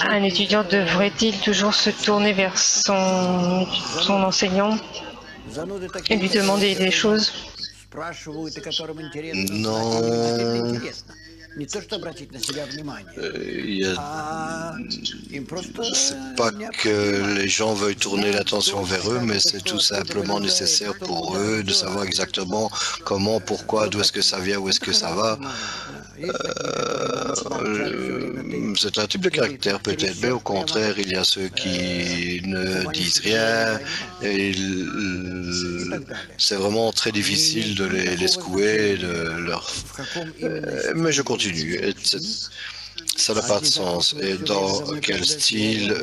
Un étudiant devrait-il toujours se tourner vers son enseignant et lui demander des choses? Non, il y a c'est pas que les gens veuillent tourner l'attention vers eux, mais c'est tout simplement nécessaire pour eux de savoir exactement comment, pourquoi, d'où est-ce que ça vient, où est-ce que ça va. C'est un type de caractère peut-être, mais au contraire, il y a ceux qui ne disent rien et c'est vraiment très difficile de les secouer, de leur... mais je continue. Ça n'a pas de sens. Et dans quel style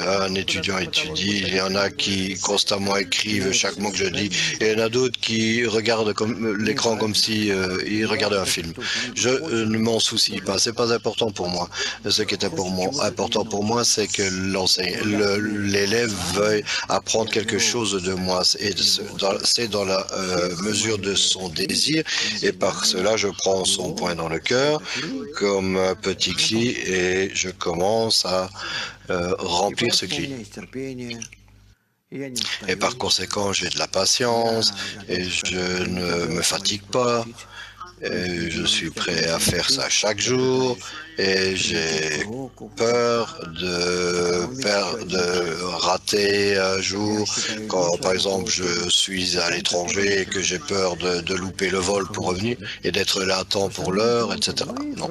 un étudiant étudie? Il y en a qui constamment écrivent chaque mot que je dis, et il y en a d'autres qui regardent comme l'écran comme si ils regardaient un film. Je ne m'en soucie pas. C'est pas important pour moi. Ce qui est important pour moi, c'est que l'élève veuille apprendre quelque chose de moi. Et c'est dans la mesure de son désir. Et par cela, je prends son point dans le cœur comme un petit cli et je commence à remplir ce cli. Et par conséquent, j'ai de la patience et je ne me fatigue pas. Et je suis prêt à faire ça chaque jour et j'ai peur de rater un jour quand, par exemple, je suis à l'étranger et que j'ai peur de louper le vol pour revenir et d'être là à temps pour l'heure, etc. Non.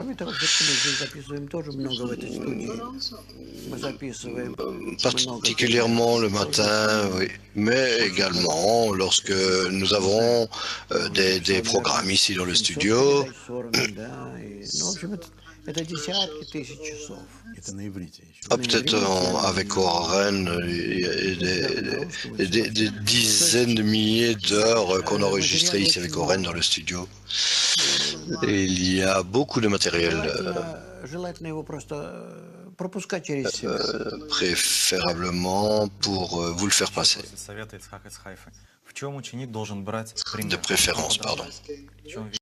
Particulièrement le matin, oui, mais également lorsque nous avons des programmes ici dans le studio. Ah, peut-être avec Warren, il y a des dizaines de milliers d'heures qu'on a enregistrées ici avec Warren dans le studio. Et il y a beaucoup de matériel, préférablement pour vous le faire passer. De préférence, pardon.